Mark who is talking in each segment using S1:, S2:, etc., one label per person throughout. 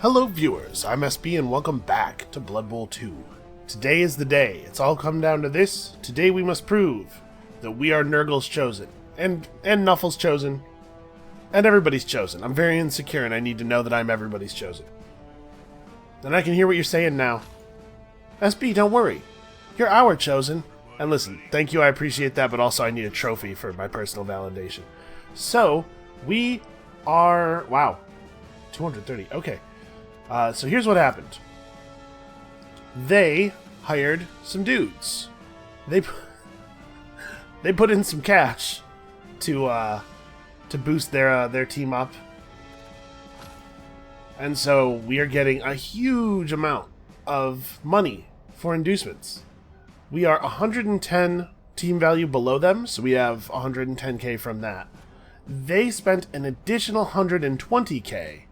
S1: Hello viewers, I'm SB and welcome back to Blood Bowl 2. Today is the day. It's all come down to this. Today we must prove that we are Nurgle's chosen, and Nuffle's chosen, and everybody's chosen. I'm very insecure and I need to know that I'm everybody's chosen. And I can hear what you're saying now. SB, don't worry. You're our chosen. And listen, thank you, I appreciate that, but also I need a trophy for my personal validation. So, we are... wow. 230, okay. So here's what happened. They hired some dudes. They put in some cash to boost their team up, and so we are getting a huge amount of money for inducements. We are 110 team value below them, so we have 110k from that. They spent an additional 120k.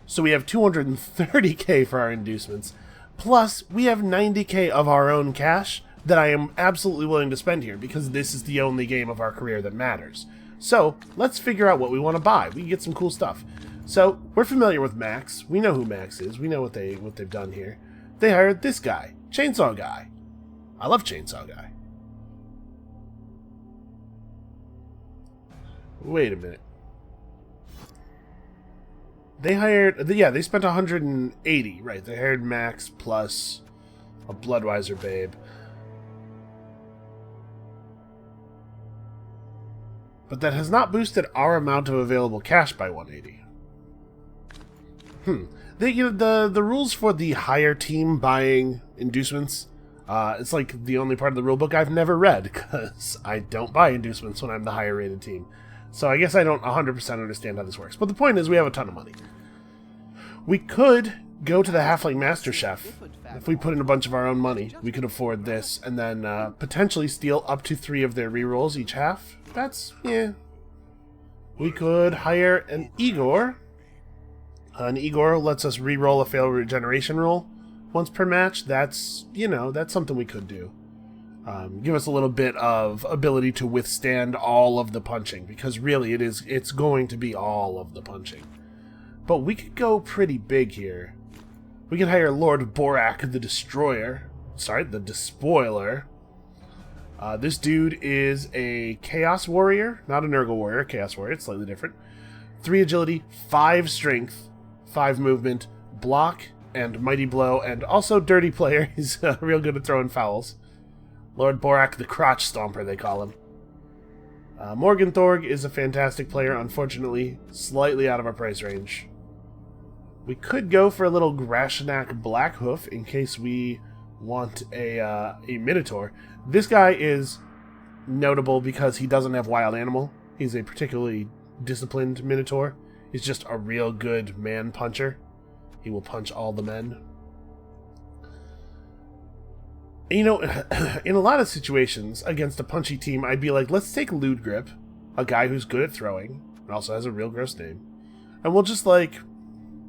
S1: So we have 230k for our inducements, plus we have 90k of our own cash that I am absolutely willing to spend here because this is the only game of our career that matters. So let's figure out what we want to buy. We can get some cool stuff. So we're familiar with Max. We know who Max is. We know what they've done here. They hired this guy, Chainsaw Guy. I love Chainsaw Guy. Wait a minute. They hired... yeah, they spent 180, right. They hired Max plus a Bloodweiser babe. But that has not boosted our amount of available cash by 180. The rules for the higher team buying inducements, it's like the only part of the rulebook I've never read, because I don't buy inducements when I'm the higher rated team. So I guess I don't 100% understand how this works. But the point is we have a ton of money. We could go to the Halfling Master Chef. If we put in a bunch of our own money, we could afford this, and then potentially steal up to 3 of their rerolls each half. That's, yeah. We could hire an Igor. An Igor lets us reroll a failed regeneration roll once per match. That's, you know, that's something we could do. Give us a little bit of ability to withstand all of the punching, because really it's going to be all of the punching. But we could go pretty big here. We could hire Lord Borak the Destroyer. Sorry, the Despoiler. This dude is a Chaos Warrior, not a Nurgle Warrior, Chaos Warrior, it's slightly different. 3 agility, 5 strength, 5 movement, block, and mighty blow, and also dirty player. He's real good at throwing fouls. Lord Borak the Crotch Stomper, they call him. Morgan Thorg is a fantastic player, unfortunately slightly out of our price range. We could go for a little Grashanak Blackhoof in case we want a Minotaur. This guy is notable because he doesn't have Wild Animal. He's a particularly disciplined Minotaur. He's just a real good man puncher. He will punch all the men. You know, in a lot of situations against a punchy team, I'd be like, let's take Lewd Grip, a guy who's good at throwing, and also has a real gross name, and we'll just, like,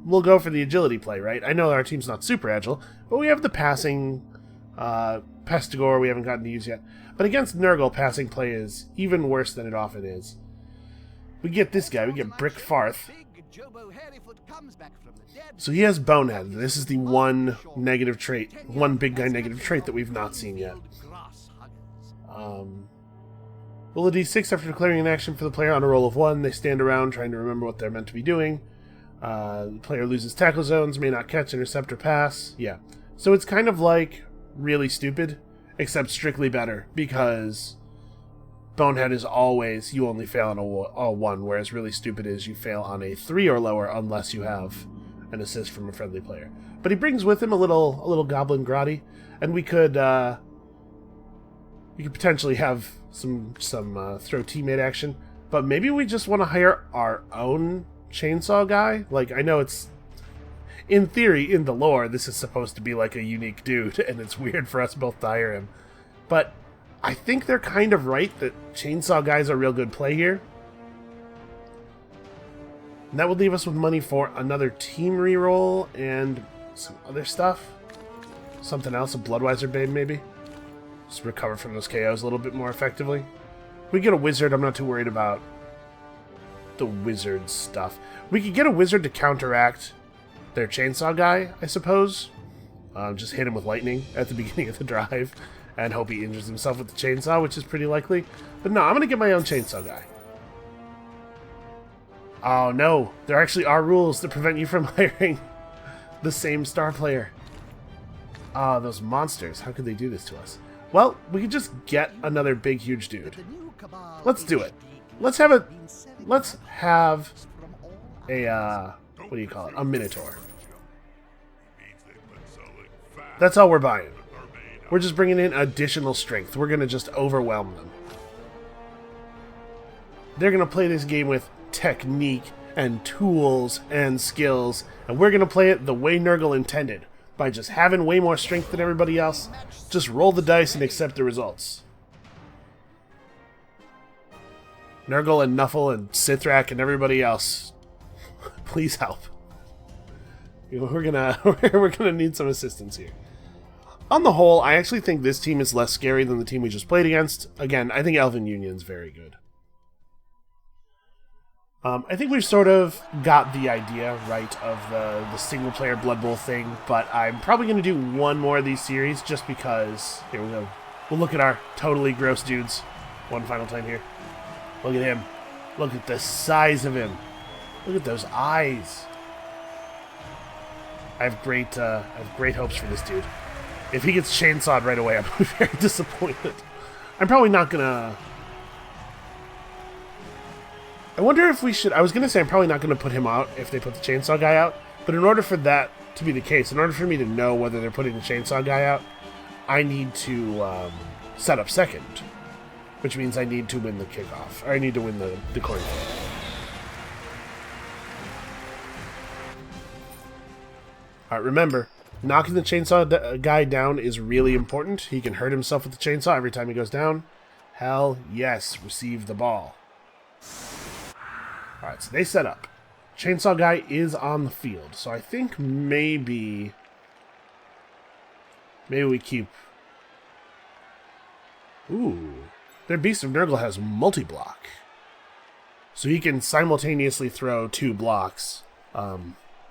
S1: we'll go for the agility play, right? I know our team's not super agile, but we have the passing, Pestigore we haven't gotten to use yet. But against Nurgle, passing play is even worse than it often is. We get this guy, we get Brick Farth. So he has Bonehead. This is the one negative trait, one big guy negative trait that we've not seen yet. Roll a d6 after declaring an action for the player on a roll of 1. They stand around trying to remember what they're meant to be doing. The player loses tackle zones, may not catch, intercept, or pass. Yeah. So it's kind of like really stupid, except strictly better, because Bonehead is always, you only fail on a 1, whereas really stupid is you fail on a 3 or lower unless you have an assist from a friendly player. But he brings with him a little Goblin Grotti, and we could potentially have some throw teammate action, but maybe we just want to hire our own Chainsaw Guy. Like, I know it's, in theory, in the lore, this is supposed to be like a unique dude, and it's weird for us both to hire him. But I think they're kind of right that Chainsaw Guy's a real good play here. And that would leave us with money for another team reroll and some other stuff. Something else, a Bloodweiser babe maybe. Just recover from those KOs a little bit more effectively. We get a wizard, I'm not too worried about the wizard stuff. We could get a wizard to counteract their chainsaw guy, I suppose. Just hit him with lightning at the beginning of the drive and hope he injures himself with the chainsaw, which is pretty likely. But no, I'm going to get my own chainsaw guy. Oh no, there actually are rules that prevent you from hiring the same star player. Ah, those monsters. How could they do this to us? Well, we could just get another big, huge dude. Let's do it. Let's have a what do you call it? A Minotaur. That's all we're buying. We're just bringing in additional strength. We're going to just overwhelm them. They're going to play this game with technique and tools and skills, and we're going to play it the way Nurgle intended, by just having way more strength than everybody else. Just roll the dice and accept the results. Nurgle and Nuffle and Sithrak and everybody else, please help. We're gonna need some assistance here. On the whole, I actually think this team is less scary than the team we just played against. Again, I think Elven Union's very good. I think we've sort of got the idea right of the single-player Blood Bowl thing, but I'm probably going to do one more of these series just because... Here we go. We'll look at our totally gross dudes one final time here. Look at him. Look at the size of him. Look at those eyes. I have great hopes for this dude. If he gets chainsawed right away, I'm very disappointed. I'm probably not going to... I wonder if we should... I was going to say I'm probably not going to put him out if they put the chainsaw guy out, but in order for that to be the case, in order for me to know whether they're putting the chainsaw guy out, I need to set up second, which means I need to win the kickoff, or I need to win the coin flip. Alright, remember, knocking the chainsaw guy down is really important. He can hurt himself with the chainsaw every time he goes down. Hell yes, receive the ball. Alright, so they set up. Chainsaw guy is on the field, so I think maybe we keep... Ooh, their Beast of Nurgle has multi-block. So he can simultaneously throw 2 blocks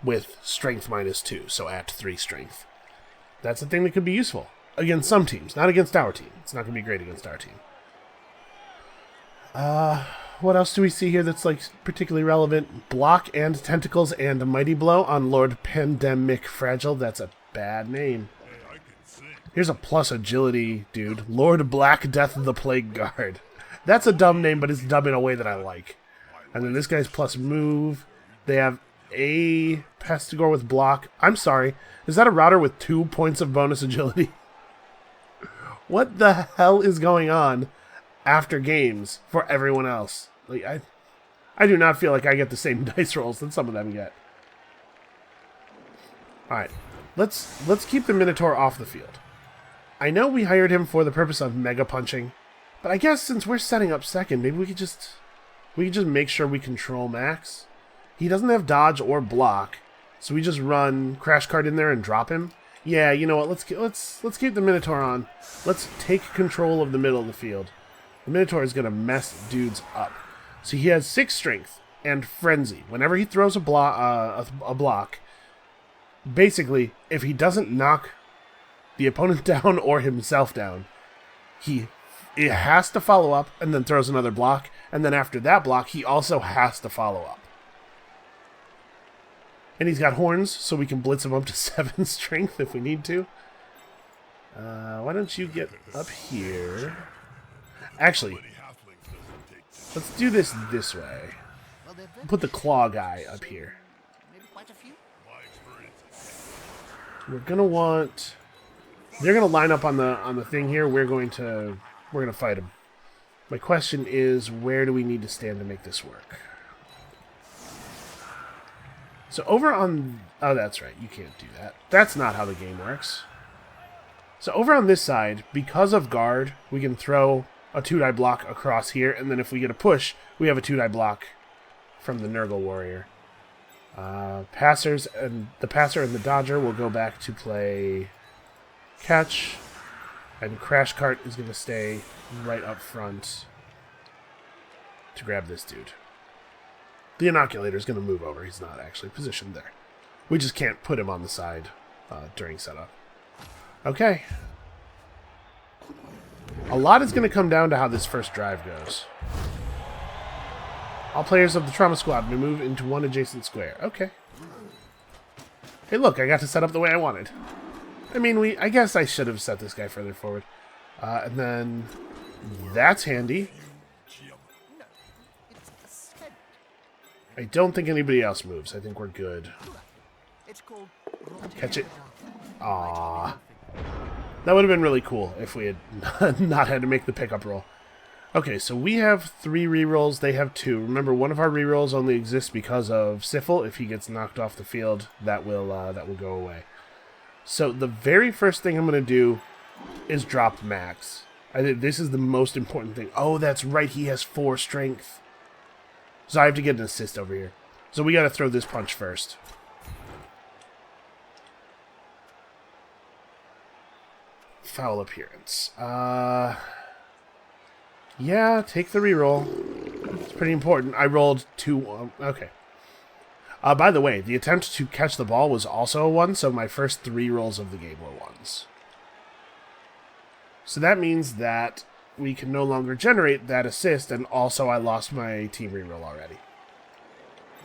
S1: with strength -2, so at 3 strength. That's a thing that could be useful against some teams, not against our team. It's not going to be great against our team. What else do we see here that's like particularly relevant? Block and tentacles and a mighty blow on Lord Pandemic Fragile. That's a bad name. Here's a plus agility, dude. Lord Black Death of the Plague Guard. That's a dumb name, but it's dumb in a way that I like. And then this guy's plus move. They have a Pestigore with block. I'm sorry. Is that a router with 2 points of bonus agility? What the hell is going on after games for everyone else? Like I do not feel like I get the same dice rolls that some of them get. Alright. Let's keep the Minotaur off the field. I know we hired him for the purpose of mega punching, but I guess since we're setting up second, maybe we could just make sure we control Max. He doesn't have dodge or block, so we just run Crash Cart in there and drop him. Yeah, you know what? Let's keep the Minotaur on. Let's take control of the middle of the field. The Minotaur is gonna mess dudes up. So he has 6 strength and frenzy. Whenever he throws a block, basically, if he doesn't knock the opponent down or himself down, it has to follow up and then throws another block, and then after that block, he also has to follow up. And he's got horns, so we can blitz him up to 7 strength if we need to. Why don't you get up here? Actually, let's do this way. Put the claw guy up here. We're gonna want... They're gonna line up on the thing here. We're gonna fight them. My question is, where do we need to stand to make this work? So over on... Oh, that's right. You can't do that. That's not how the game works. So over on this side, because of guard, we can throw a 2-die block across here, and then if we get a push, we have a 2-die block from the Nurgle warrior. Passers and the passer and the dodger will go back to play catch, and Crash Cart is going to stay right up front to grab this dude. The inoculator is going to move over. He's not actually positioned there. We just can't put him on the side during setup. Okay. A lot is going to come down to how this first drive goes. All players of the Trauma Squad may move into one adjacent square. Okay. Hey, look, I got to set up the way I wanted. I mean, I guess I should have set this guy further forward. And then that's handy. I don't think anybody else moves. I think we're good. Catch it. Aww. That would have been really cool if we had not had to make the pickup roll. Okay, so we have 3 rerolls. They have 2. Remember, one of our rerolls only exists because of Syphil. If he gets knocked off the field, that will go away. So the very first thing I'm going to do is drop Max. I think this is the most important thing. Oh, that's right. He has 4 strength. So I have to get an assist over here. So we got to throw this punch first. Foul appearance. Yeah, take the reroll. It's pretty important. I rolled 2. Okay. By the way, the attempt to catch the ball was also a 1, so my first 3 rolls of the game were 1s. So that means that we can no longer generate that assist, and also I lost my team reroll already.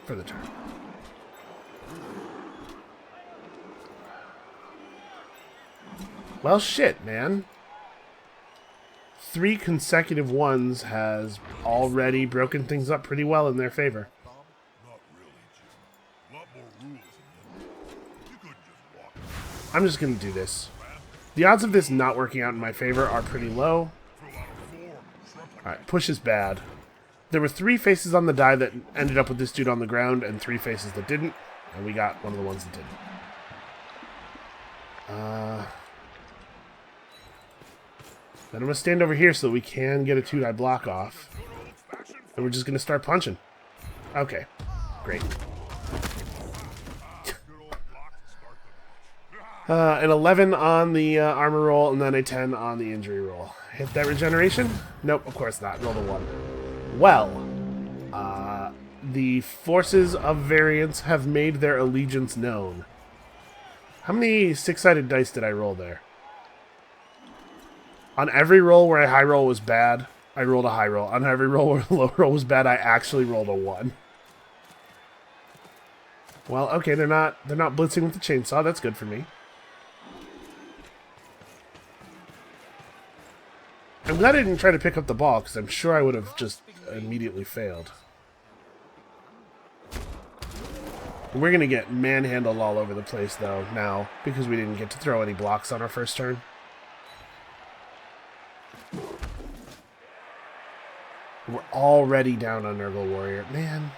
S1: For the turn. Well, shit, man. 3 consecutive 1s has already broken things up pretty well in their favor. I'm just going to do this. The odds of this not working out in my favor are pretty low. Alright, push is bad. There were 3 faces on the die that ended up with this dude on the ground, and 3 faces that didn't, and we got one of the ones that didn't. Then I'm going to stand over here so that we can get a 2-die block off. And we're just going to start punching. Okay. Great. An 11 on the armor roll, and then a 10 on the injury roll. Hit that regeneration? Nope, of course not. Roll a 1. Well, the forces of variance have made their allegiance known. How many 6-sided dice did I roll there? On every roll where a high roll was bad, I rolled a high roll. On every roll where a low roll was bad, I actually rolled a 1. Well, okay, they're not blitzing with the chainsaw. That's good for me. I'm glad I didn't try to pick up the ball, because I'm sure I would have just immediately failed. We're going to get manhandled all over the place, though, now, because we didn't get to throw any blocks on our first turn. We're already down on Nurgle Warrior. Man.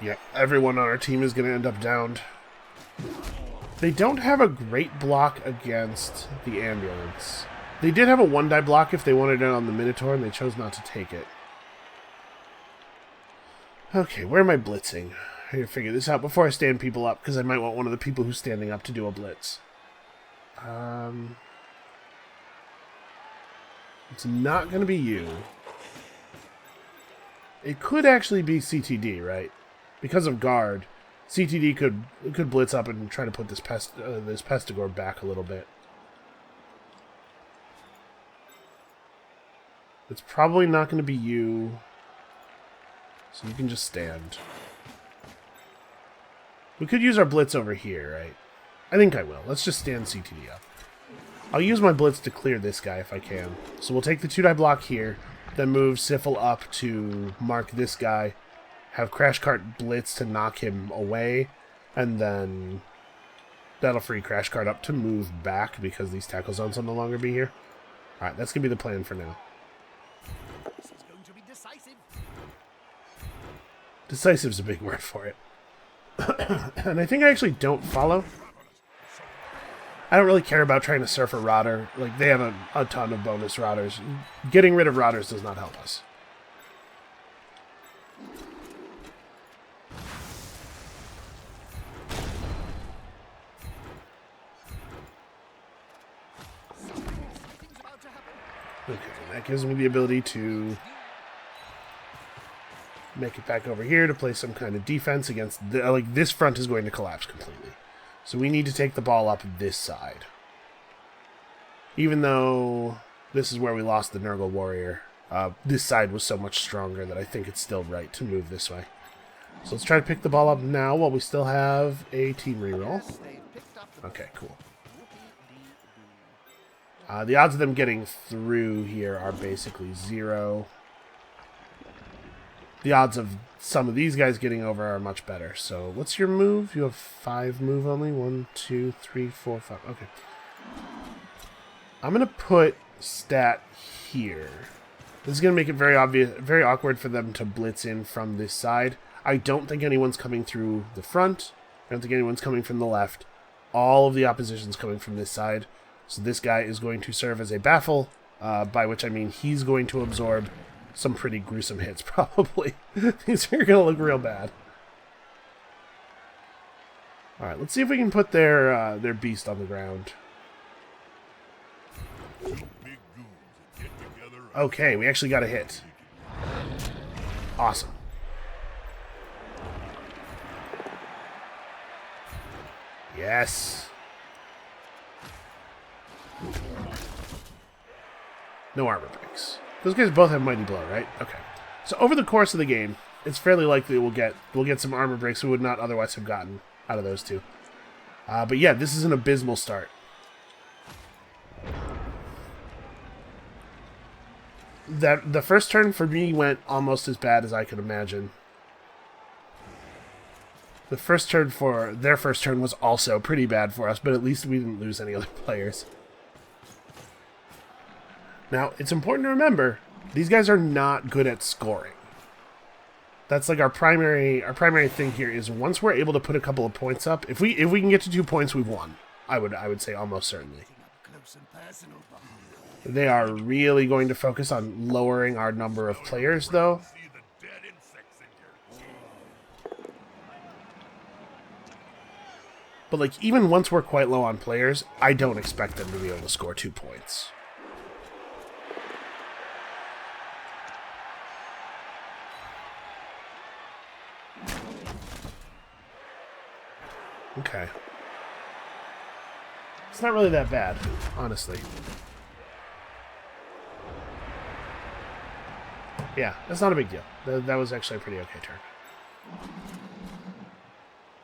S1: Yeah, everyone on our team is going to end up downed. They don't have a great block against the ambulance. They did have a 1-die block if they wanted it on the Minotaur, and they chose not to take it. Okay, where am I blitzing? I need to figure this out before I stand people up, because I might want one of the people who's standing up to do a blitz. It's not going to be you. It could actually be CTD, right? Because of guard, CTD could blitz up and try to put this Pestigore back a little bit. It's probably not going to be you, so you can just stand. We could use our blitz over here, right? I think I will. Let's just stand CTD up. I'll use my blitz to clear this guy if I can. So we'll take the 2-die block here, then move Syphil up to mark this guy, have Crash Cart blitz to knock him away, and then that'll free Crash Cart up to move back because these tackle zones will no longer be here. Alright, that's going to be the plan for now.
S2: This is going to be decisive.
S1: Decisive's a big word for it. And I think I actually don't follow. I don't really care about trying to surf a Rodder. Like, they have a ton of bonus Rodders. Getting rid of Rodders does not help us.
S2: Something's about to happen.
S1: Okay, that gives me the ability to make it back over here to play some kind of defense against... like, this front is going to collapse completely. So we need to take the ball up this side. Even though this is where we lost the Nurgle warrior, this side was so much stronger that I think it's still right to move this way. So let's try to pick the ball up now while we still have a team reroll. Okay, cool. The odds of them getting through here are basically 0. The odds of some of these guys getting over are much better. So what's your move? You have 5 move only? 1, 2, 3, 4, 5. Okay. I'm going to put stat here. This is going to make it very awkward for them to blitz in from this side. I don't think anyone's coming through the front. I don't think anyone's coming from the left. All of the opposition's coming from this side. So this guy is going to serve as a baffle, by which I mean he's going to absorb some pretty gruesome hits, probably. These are going to look real bad. Alright, let's see if we can put their beast on the ground. Okay, we actually got a hit. Awesome. Yes. No armor breaks. Those guys both have Mighty Blow, right? Okay. So over the course of the game, it's fairly likely we'll get some armor breaks we would not otherwise have gotten out of those two. But yeah, this is an abysmal start. The first turn for me went almost as bad as I could imagine. The first turn for their first turn was also pretty bad for us, but at least we didn't lose any other players. Now, it's important to remember, these guys are not good at scoring. That's like our primary thing here is once we're able to put a couple of points up, if we can get to 2 points, we've won. I would say almost certainly. They are really going to focus on lowering our number of players, though. But like even once we're quite low on players, I don't expect them to be able to score 2 points. Okay. It's not really that bad, honestly. Yeah, that's not a big deal. That was actually a pretty okay turn.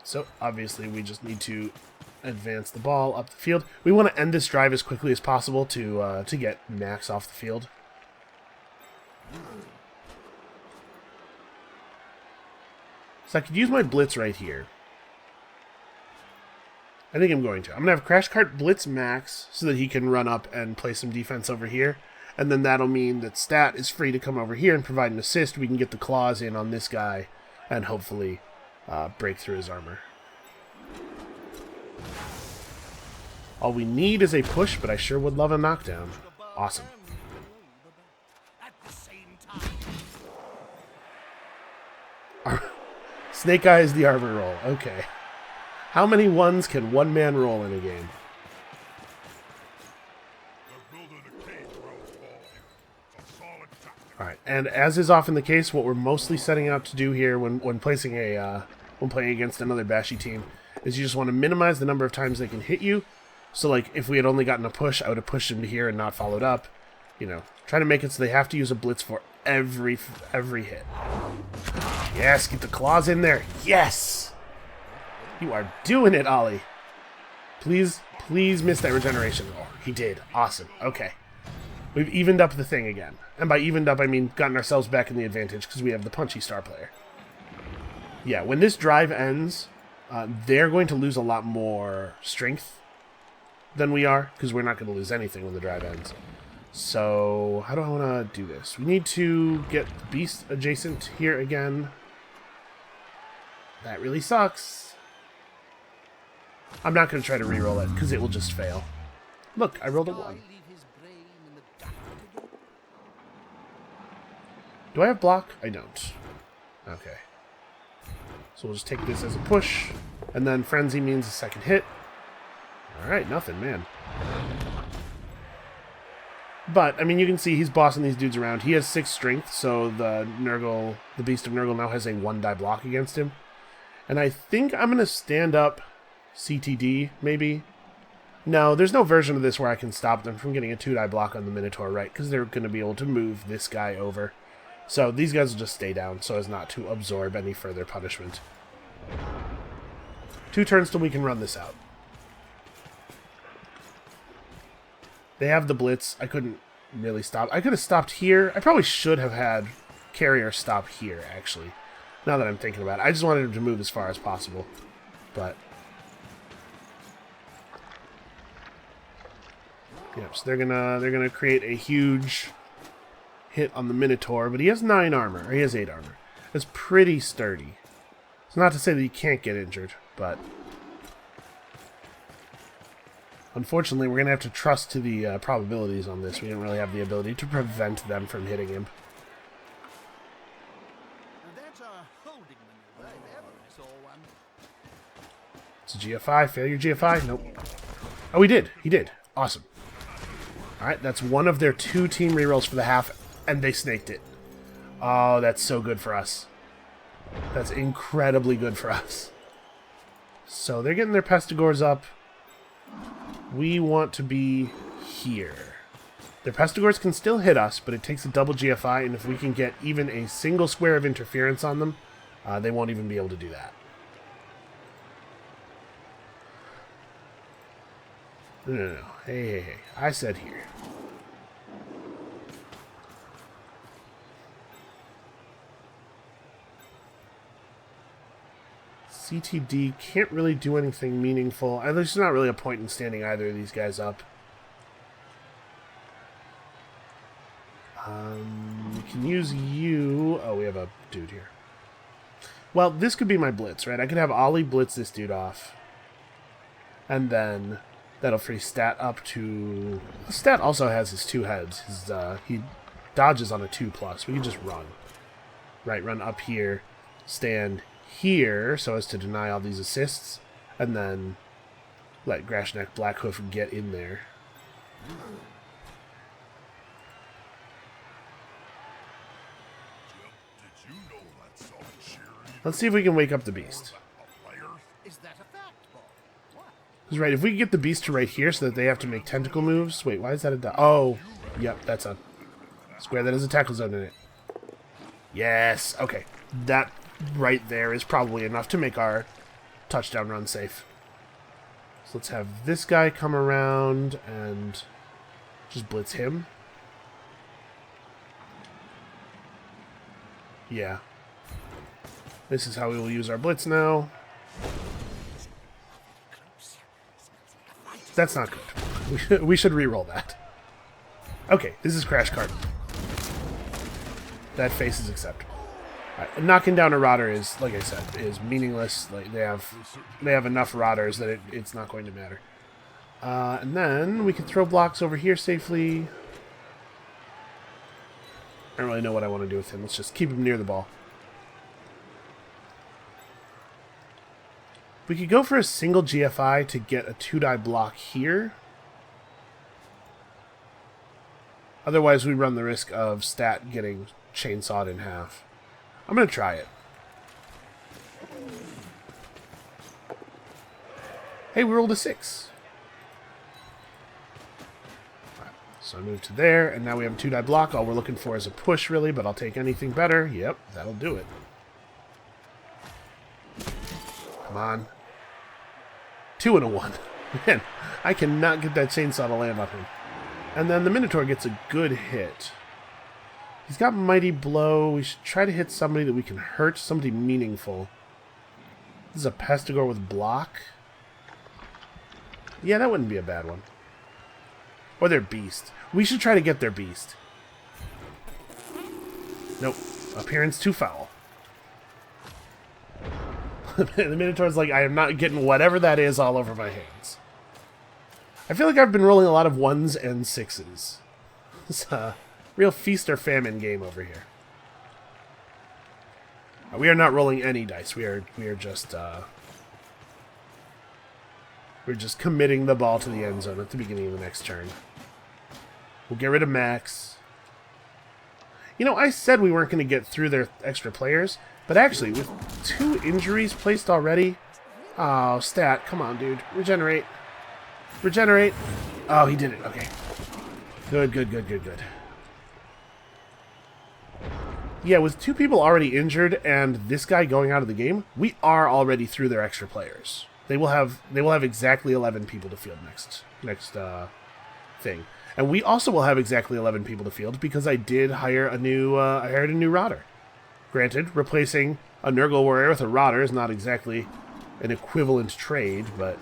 S1: So, obviously, we just need to advance the ball up the field. We want to end this drive as quickly as possible to get Max off the field. So I could use my blitz right here. I think I'm going to. I'm going to have Crash Cart blitz Max so that he can run up and play some defense over here. And then that'll mean that Stat is free to come over here and provide an assist. We can get the claws in on this guy and hopefully break through his armor. All we need is a push, but I sure would love a knockdown. Awesome. Snake Eye is the armor roll. Okay. How many ones can one man roll in a game? Alright, and as is often the case, what we're mostly setting out to do here when playing against another bashy team is you just want to minimize the number of times they can hit you. So like if we had only gotten a push, I would have pushed him to here and not followed up. You know, try to make it so they have to use a blitz for every hit. Yes, get the claws in there. Yes! You are doing it, Ollie. Please miss that regeneration. Oh, he did. Awesome. Okay. We've evened up the thing again. And by evened up, I mean gotten ourselves back in the advantage because we have the punchy star player. Yeah, when this drive ends, they're going to lose a lot more strength than we are because we're not going to lose anything when the drive ends. So, how do I want to do this? We need to get the beast adjacent here again. That really sucks. I'm not going to try to reroll it because it will just fail. Look, I rolled a 1. Do I have block? I don't. Okay. So we'll just take this as a push, and then Frenzy means a second hit. Alright, nothing, man. But, I mean, you can see he's bossing these dudes around. He has 6 strength, so the Beast of Nurgle now has a 1-die block against him. And I think I'm going to stand up CTD, maybe. No, there's no version of this where I can stop them from getting a 2-die block on the Minotaur, right? Because they're going to be able to move this guy over. So these guys will just stay down so as not to absorb any further punishment. 2 turns till we can run this out. They have the blitz. I couldn't really stop. I could have stopped here. I probably should have had Carrier stop here, actually. Now that I'm thinking about it. I just wanted him to move as far as possible. But yep, so they're gonna create a huge hit on the Minotaur, but he has 9 armor, or he has 8 armor. That's pretty sturdy. It's not to say that he can't get injured, but unfortunately, we're going to have to trust to the probabilities on this. We don't really have the ability to prevent them from hitting him.
S2: That's a holding maneuver if ever I saw one.
S1: It's a GFI. Failure GFI? Nope. Oh, he did. He did. Awesome. Alright, that's one of their 2 team rerolls for the half, and they snaked it. Oh, that's so good for us. That's incredibly good for us. So they're getting their Pestigors up. We want to be here. Their Pestigors can still hit us, but it takes a double GFI, and if we can get even a single square of interference on them, they won't even be able to do that. No. Hey. I said here. CTD can't really do anything meaningful. There's not really a point in standing either of these guys up. We can use you. Oh, we have a dude here. Well, this could be my blitz, right? I could have Ollie blitz this dude off. And then that'll free Stat up to... Stat also has his 2 heads. He dodges on a 2+. We can just run. Right, run up here. Stand here so as to deny all these assists, and then let Grashneck Blackhoof get in there. Let's see if we can wake up the beast.
S2: Is that a fact, Bob? What?
S1: That's right, if we can get the beast to right here so that they have to make tentacle moves. Wait, why is that a... Oh, yep, that's a square that has a tackle zone in it. Yes, okay. That right there is probably enough to make our touchdown run safe. So let's have this guy come around and just blitz him. Yeah. This is how we will use our blitz now. That's not good. We should re-roll that. Okay, this is Crash Cart. That face is acceptable. Right, knocking down a Rodder is, like I said, is meaningless. Like they have enough Rodders that it's not going to matter. And then we can throw blocks over here safely. I don't really know what I want to do with him. Let's just keep him near the ball. We could go for a single GFI to get a 2-die block here. Otherwise, we run the risk of Stat getting chainsawed in half. I'm going to try it. Hey, we rolled a 6. Right, so I move to there, and now we have a 2-die block. All we're looking for is a push, really, but I'll take anything better. Yep, that'll do it. Come on. 2 and a 1. Man, I cannot get that chainsaw to land on him. And then the Minotaur gets a good hit. He's got Mighty Blow. We should try to hit somebody that we can hurt. Somebody meaningful. This is a Pestigor with block. Yeah, that wouldn't be a bad one. Or their beast. We should try to get their beast. Nope. Appearance too foul. The Minotaur's like, I am not getting whatever that is all over my hands. I feel like I've been rolling a lot of 1s and 6s. It's a real feast or famine game over here. We are not rolling any dice. We are just we're just committing the ball to the end zone at the beginning of the next turn. We'll get rid of Max. You know, I said we weren't going to get through their extra players, but actually, with 2 injuries placed already... Oh, stat. Come on, dude. Regenerate. Regenerate. Oh, he did it. Okay. Good, good, good, good, good. Yeah, with 2 people already injured and this guy going out of the game, we are already through their extra players. They will have exactly 11 people to field next thing. And we also will have exactly 11 people to field because I did hire a new I hired a new Rodder. Granted, replacing a Nurgle warrior with a Rodder is not exactly an equivalent trade, but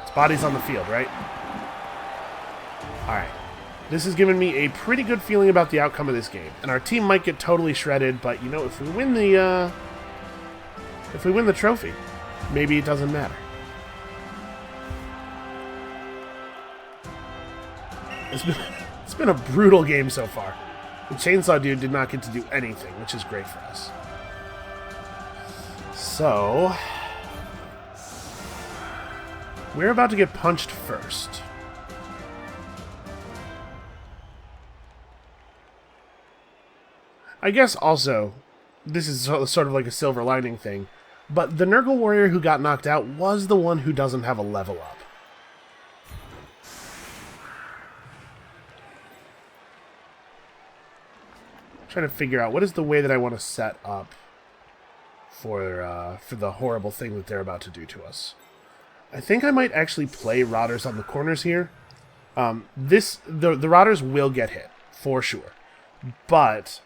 S1: it's bodies on the field, right? All right. This has given me a pretty good feeling about the outcome of this game, and our team might get totally shredded. But you know, if we win the trophy, maybe it doesn't matter. It's been a brutal game so far. The Chainsaw Dude did not get to do anything, which is great for us. So we're about to get punched first. I guess also, this is sort of like a silver lining thing, but the Nurgle warrior who got knocked out was the one who doesn't have a level up. I'm trying to figure out what is the way that I want to set up for the horrible thing that they're about to do to us. I think I might actually play Rodders on the corners here. The Rodders will get hit, for sure. But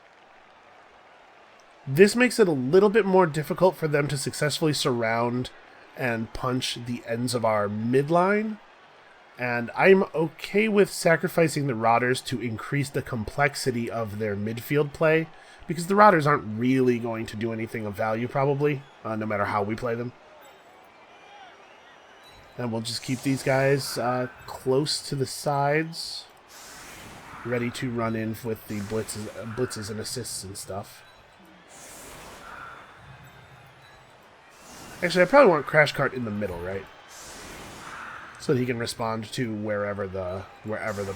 S1: this makes it a little bit more difficult for them to successfully surround and punch the ends of our midline. And I'm okay with sacrificing the Rodders to increase the complexity of their midfield play, because the Rodders aren't really going to do anything of value, probably, no matter how we play them. And we'll just keep these guys close to the sides, ready to run in with the blitzes and assists and stuff. Actually, I probably want Crash Cart in the middle, right? So that he can respond to wherever the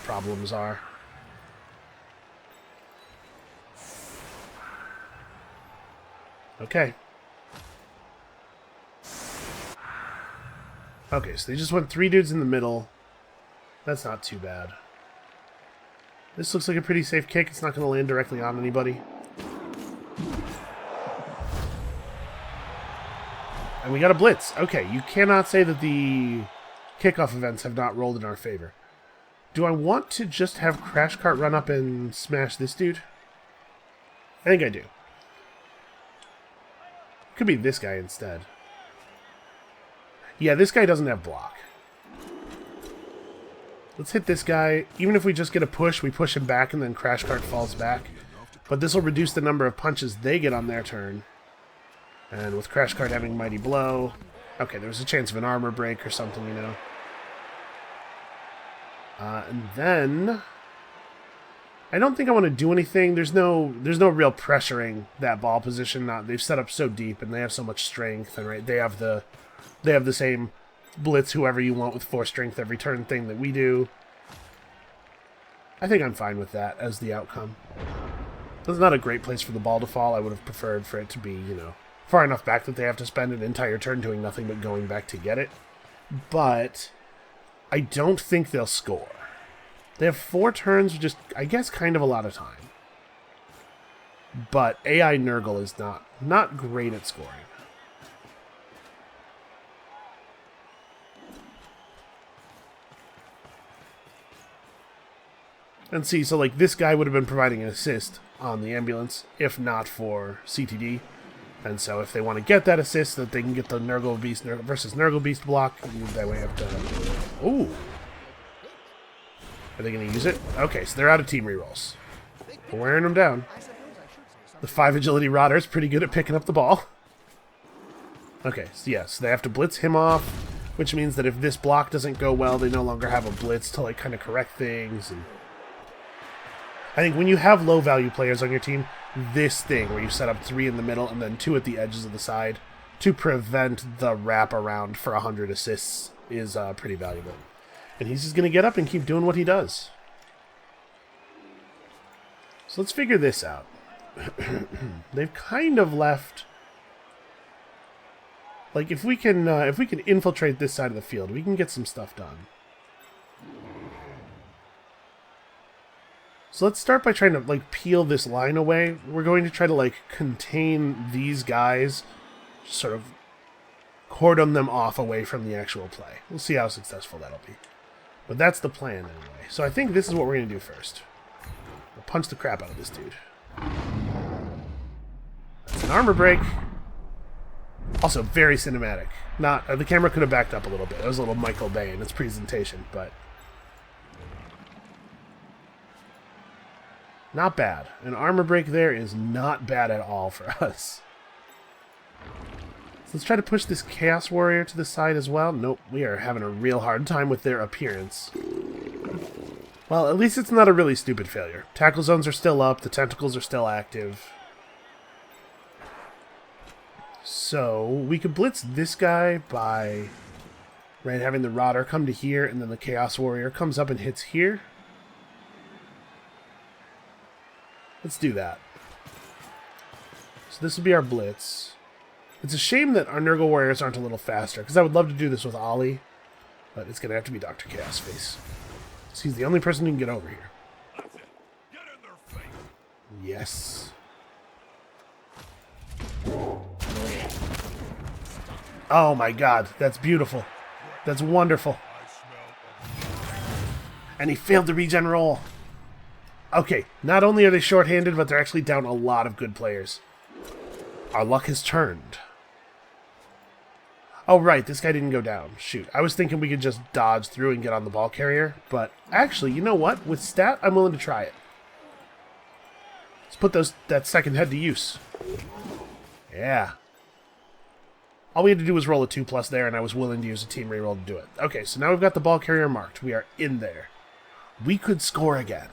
S1: problems are. Okay. Okay, so they just went 3 dudes in the middle. That's not too bad. This looks like a pretty safe kick. It's not going to land directly on anybody. And we got a blitz. Okay, you cannot say that the kickoff events have not rolled in our favor. Do I want to just have Crash Cart run up and smash this dude? I think I do. Could be this guy instead. Yeah, this guy doesn't have block. Let's hit this guy. Even if we just get a push, we push him back and then Crash Cart falls back. But this will reduce the number of punches they get on their turn. And with Crash Cart having Mighty Blow... Okay, there was a chance of an armor break or something, you know. And then... I don't think I want to do anything. There's no real pressuring that ball position. They've set up so deep and they have so much strength, and right, they have the same blitz whoever you want with 4 strength every turn thing that we do. I think I'm fine with that as the outcome. It's not a great place for the ball to fall. I would have preferred for it to be, you know, far enough back that they have to spend an entire turn doing nothing but going back to get it. But I don't think they'll score. They have 4 turns, which is, I guess, kind of a lot of time. But AI Nurgle is not great at scoring. And see, so like this guy would have been providing an assist on the ambulance, if not for CTD. And so if they want to get that assist, that they can get the Nurgle Beast versus Nurgle Beast block, that way have to... Ooh! Are they going to use it? Okay, so they're out of team rerolls. We're wearing them down. The 5 agility Rodder is pretty good at picking up the ball. Okay, so yes, they have to blitz him off, which means that if this block doesn't go well, they no longer have a blitz to like kind of correct things. And I think when you have low value players on your team, this thing where you set up 3 in the middle and then 2 at the edges of the side to prevent the wrap around for 100 assists is pretty valuable. And he's just going to get up and keep doing what he does. So let's figure this out. They've kind of left... Like, if we can infiltrate this side of the field, we can get some stuff done. So let's start by trying to, like, peel this line away. We're going to try to, like, contain these guys, sort of cordon them off away from the actual play. We'll see how successful that'll be. But that's the plan, anyway. So I think this is what we're going to do first. We'll punch the crap out of this dude. That's an armor break. Also, very cinematic. Not the camera could have backed up a little bit. It was a little Michael Bay in its presentation, but... Not bad. An armor break there is not bad at all for us. So let's try to push this Chaos Warrior to the side as well. Nope, we are having a real hard time with their appearance. Well, at least it's not a really stupid failure. Tackle zones are still up, the tentacles are still active. So, we could blitz this guy by having the Rodder come to here, and then the Chaos Warrior comes up and hits here. Let's do that. So this will be our blitz. It's a shame that our Nurgle Warriors aren't a little faster, because I would love to do this with Ollie, but it's going to have to be Dr. Chaos Face. So he's the only person who can get over here.
S2: That's it. Get in their face.
S1: Yes. Oh my god, that's beautiful. That's wonderful. And he failed the regen roll. Okay, not only are they shorthanded, but they're actually down a lot of good players. Our luck has turned. Oh right, this guy didn't go down. Shoot, I was thinking we could just dodge through and get on the ball carrier, but actually, you know what? With stat, I'm willing to try it. Let's put that second head to use. Yeah. All we had to do was roll a 2+ there, and I was willing to use a team reroll to do it. Okay, so now we've got the ball carrier marked. We are in there. We could score again.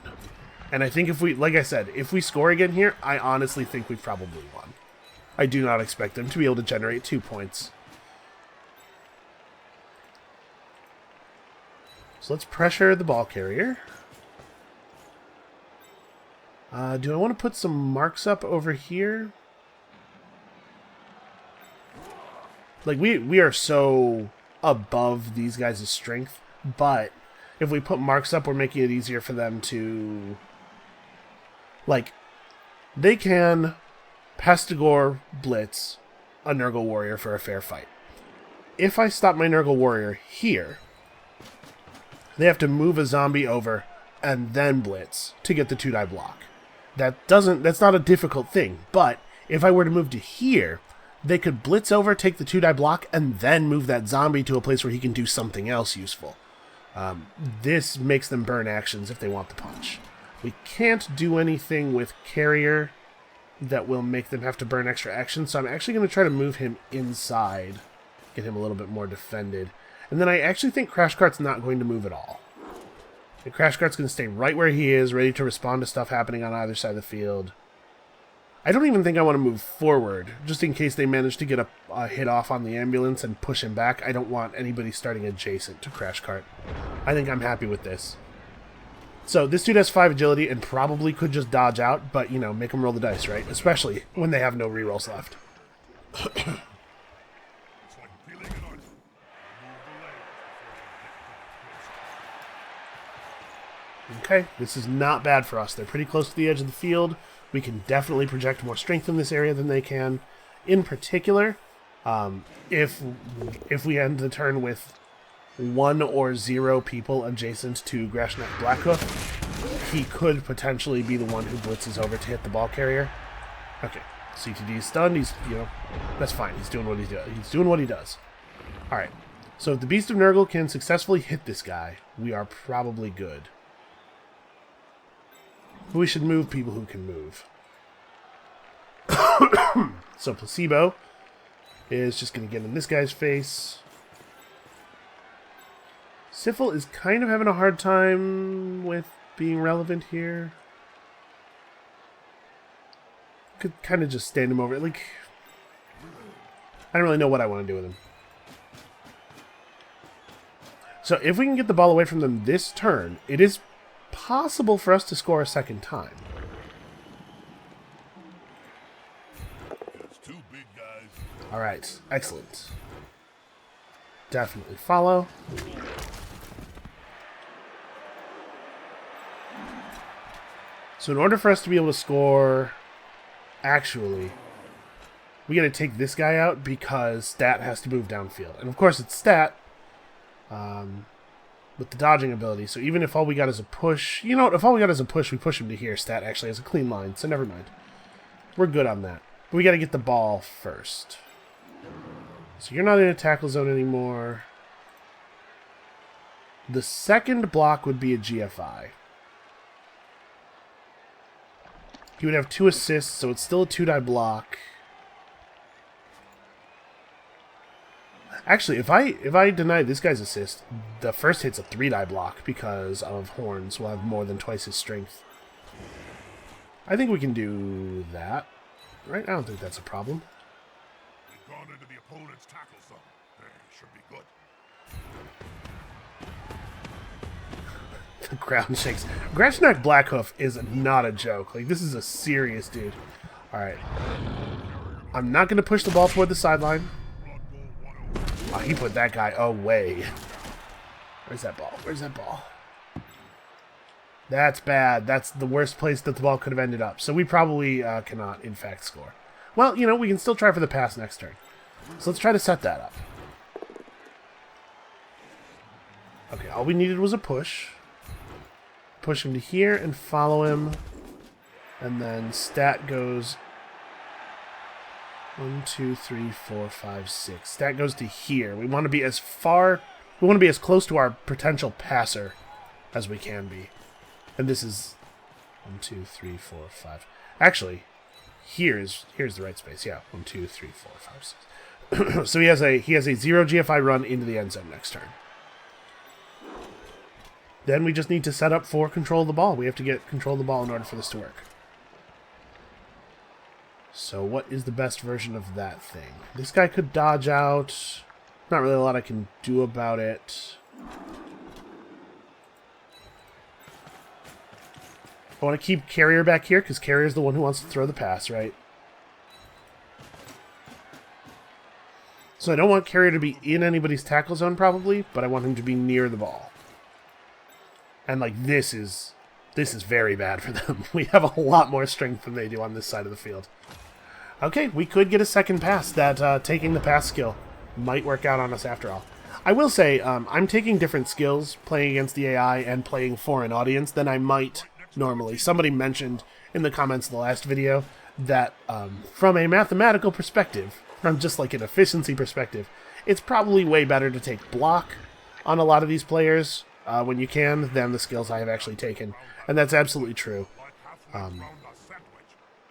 S1: And I think if we, like I said, if we score again here, I honestly think we've probably won. I do not expect them to be able to generate 2 points. So let's pressure the ball carrier. Do I want to put some marks up over here? Like, we are so above these guys' strength, but if we put marks up, we're making it easier for them to... Like, they can Pestigore blitz a Nurgle Warrior for a fair fight. If I stop my Nurgle Warrior here, they have to move a zombie over and then blitz to get the 2-die block. That's not a difficult thing, but if I were to move to here, they could blitz over, take the 2-die block, and then move that zombie to a place where he can do something else useful. This makes them burn actions if they want the punch. We can't do anything with Carrier that will make them have to burn extra actions, so I'm actually going to try to move him inside, get him a little bit more defended. And then I actually think Crash Cart's not going to move at all. The Crash Cart's going to stay right where he is, ready to respond to stuff happening on either side of the field. I don't even think I want to move forward, just in case they manage to get a hit off on the ambulance and push him back. I don't want anybody starting adjacent to Crash Cart. I think I'm happy with this. So this dude has 5 agility and probably could just dodge out, but, you know, make him roll the dice, right? Especially when they have no rerolls left. Okay, this is not bad for us. They're pretty close to the edge of the field. We can definitely project more strength in this area than they can. In particular, if we end the turn with 1 or 0 people adjacent to Grashnak Blackhoof, he could potentially be the one who blitzes over to hit the ball carrier. Okay, CTD is stunned. He's, you know, that's fine. He's doing what he does. He's doing what he does. All right. So if the Beast of Nurgle can successfully hit this guy, we are probably good. We should move people who can move. So Placebo is just going to get in this guy's face. Syphil is kind of having a hard time with being relevant here. Could kind of just stand him over. Like, I don't really know what I want to do with him. So if we can get the ball away from them this turn, it is possible for us to score a second time. Alright, excellent. Definitely follow. So in order for us to be able to score, actually, we gotta take this guy out because Stat has to move downfield. And of course it's Stat with the dodging ability. So even if all we got is a push, you know what, if all we got is a push, we push him to here. Stat actually has a clean line, so never mind. We're good on that. But we gotta get the ball first. So you're not in a tackle zone anymore. The second block would be a GFI. He would have 2 assists, so it's still a 2-die block. Actually, if I deny this guy's assist, the first hit's a 3-die block because of horns. We'll have more than twice his strength. I think we can do that. Right? I don't think that's a problem.
S3: We've gone into the opponent's tackle zone. Should be good.
S1: The ground shakes. Grashnak Blackhoof is not a joke. Like, this is a serious dude. Alright. I'm not going to push the ball toward the sideline. Oh, he put that guy away. Where's that ball? Where's that ball? That's bad. That's the worst place that the ball could have ended up. So we probably cannot, in fact, score. Well, you know, we can still try for the pass next turn. So let's try to set that up. Okay, all we needed was a push. Push him to here and follow him. And then Stat goes 1, 2, 3, 4, 5, 6. Stat goes to here. We want to be as far, we want to be as close to our potential passer as we can be. And this is 1, 2, 3, 4, 5. Actually, here's the right space. Yeah, 1, 2, 3, 4, 5, 6. So he has a 0 GFI run into the end zone next turn. Then we just need to set up for control of the ball. We have to get control of the ball in order for this to work. So what is the best version of that thing? This guy could dodge out. Not really a lot I can do about it. I want to keep Carrier back here because Carrier's the one who wants to throw the pass, right? So I don't want Carrier to be in anybody's tackle zone probably, but I want him to be near the ball. And like this is very bad for them. We have a lot more strength than they do on this side of the field. Okay, we could get a second pass. That taking the pass skill might work out on us after all. I will say, I'm taking different skills playing against the AI and playing for an audience than I might normally. Somebody mentioned in the comments of the last video that from a mathematical perspective, from just like an efficiency perspective, it's probably way better to take block on a lot of these players when you can than the skills I have actually taken. And that's absolutely true.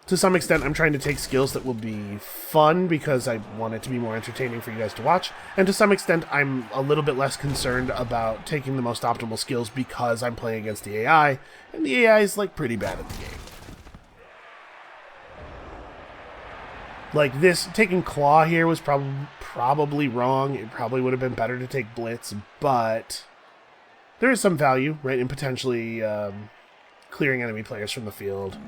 S1: To some extent, I'm trying to take skills that will be fun because I want it to be more entertaining for you guys to watch. And to some extent, I'm a little bit less concerned about taking the most optimal skills because I'm playing against the AI. And the AI is, like, pretty bad at the game. Like, this, taking Claw here was probably wrong. It probably would have been better to take Blitz, but there is some value, right, in potentially clearing enemy players from the field.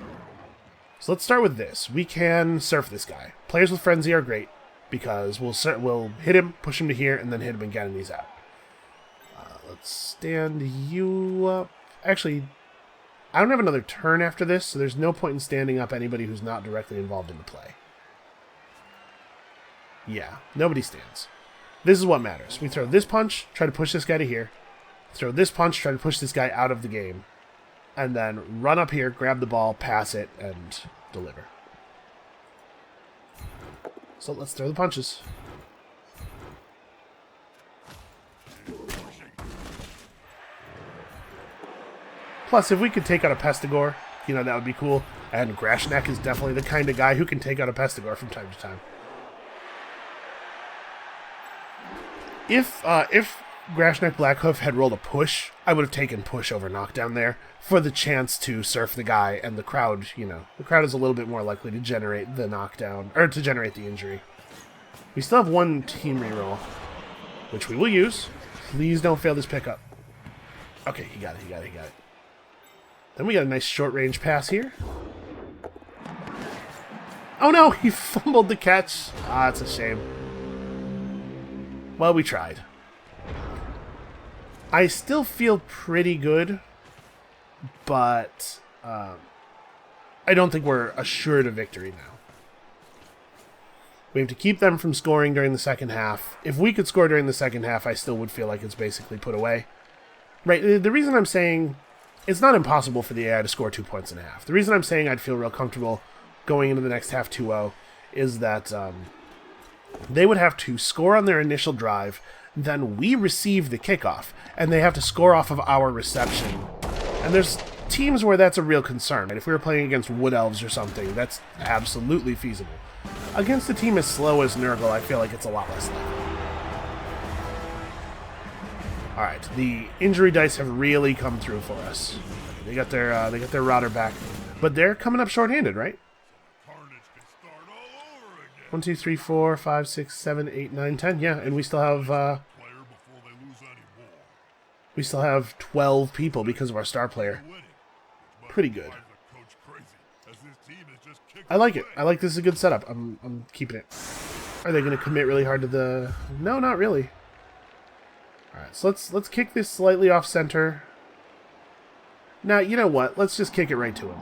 S1: So let's start with this. We can surf this guy. Players with Frenzy are great because we'll hit him, push him to here, and then hit him again and he's out. Let's stand you up. Actually, I don't have another turn after this, so there's no point in standing up anybody who's not directly involved in the play. Yeah, nobody stands. This is what matters. We throw this punch, try to push this guy to here. Throw this punch, try to push this guy out of the game. And then run up here, grab the ball, pass it, and deliver. So let's throw the punches. Plus, if we could take out a Pestigore, you know, that would be cool. And Grashnak is definitely the kind of guy who can take out a Pestigore from time to time. If Grashnak Blackhoof had rolled a push, I would have taken push over knockdown there for the chance to surf the guy, and the crowd, you know, the crowd is a little bit more likely to generate the knockdown, or to generate the injury. We still have one team reroll, which we will use. Please don't fail this pickup. Okay, he got it, he got it, he got it. Then we got a nice short-range pass here. Oh no, he fumbled the catch. Ah, it's a shame. Well, we tried. I still feel pretty good, but I don't think we're assured of victory now. We have to keep them from scoring during the second half. If we could score during the second half, I still would feel like it's basically put away. Right, the reason I'm saying it's not impossible for the AI to score 2 points and a half. The reason I'm saying I'd feel real comfortable going into the next half 2-0 is that they would have to score on their initial drive, then we receive the kickoff, and they have to score off of our reception. And there's teams where that's a real concern. Right? If we were playing against Wood Elves or something, that's absolutely feasible. Against a team as slow as Nurgle, I feel like it's a lot less likely. Alright, the injury dice have really come through for us. They got their rotter back. But they're coming up short-handed, right? 1, 2, 3, 4, 5, 6, 7, 8, 9, 10. Yeah, and we still have 12 people because of our star player. Pretty good. I like it. I like this is a good setup. I'm keeping it. Are they going to commit really hard to the... No, not really. Alright, so let's kick this slightly off center. Now, you know what? Let's just kick it right to him.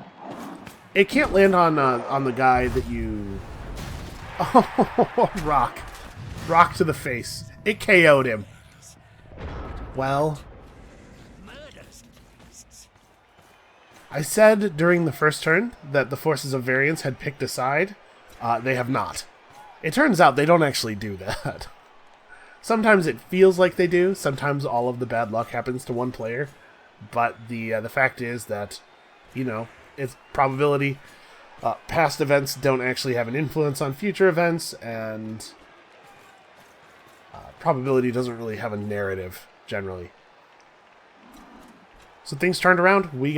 S1: It can't land on the guy that you... Oh, rock. Rock to the face. It KO'd him. Well... I said during the first turn that the forces of variance had picked a side. They have not. It turns out they don't actually do that. Sometimes it feels like they do. Sometimes all of the bad luck happens to one player. But the fact is that, you know, it's probability. Past events don't actually have an influence on future events, and probability doesn't really have a narrative, generally. So things turned around. We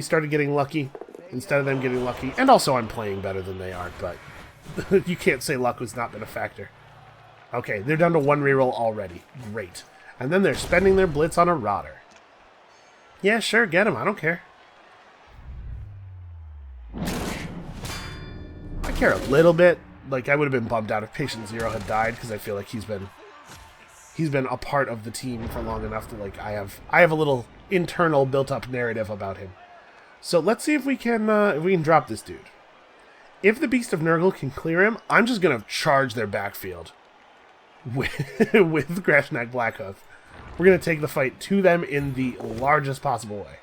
S1: started getting lucky instead of them getting lucky. And also I'm playing better than they are, but you can't say luck has not been a factor. Okay, they're down to 1 reroll already. Great. And then they're spending their blitz on a rotter. Yeah, sure, get him. I don't care. I care a little bit. Like, I would have been bummed out if Patient Zero had died, because I feel like he's been a part of the team for long enough that, like, I have a little internal built-up narrative about him. So let's see if we can drop this dude. If the Beast of Nurgle can clear him, I'm just gonna charge their backfield with Grashnak Blackhoof. We're gonna take the fight to them in the largest possible way.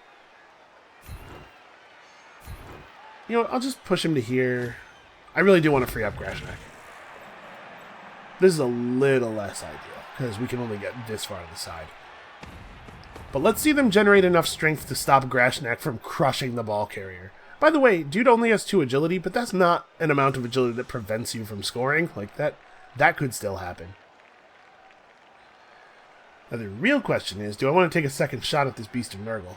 S1: You know what? I'll just push him to here. I really do want to free up Grashnak. This is a little less ideal, because we can only get this far to the side. But let's see them generate enough strength to stop Grashnak from crushing the ball carrier. By the way, dude only has 2 agility, but that's not an amount of agility that prevents you from scoring. Like, that could still happen. Now, the real question is, do I want to take a second shot at this Beast of Nurgle?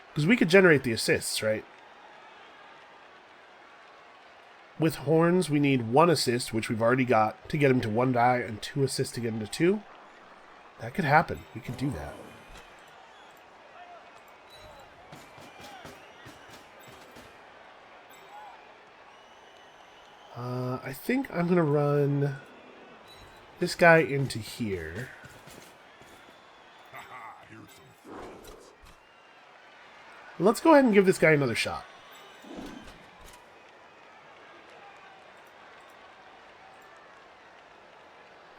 S1: Because we could generate the assists, right? With Horns, we need 1 assist, which we've already got, to get him to 1 die, and 2 assists to get him to 2. That could happen. We could do that. I think I'm going to run this guy into here. Let's go ahead and give this guy another shot.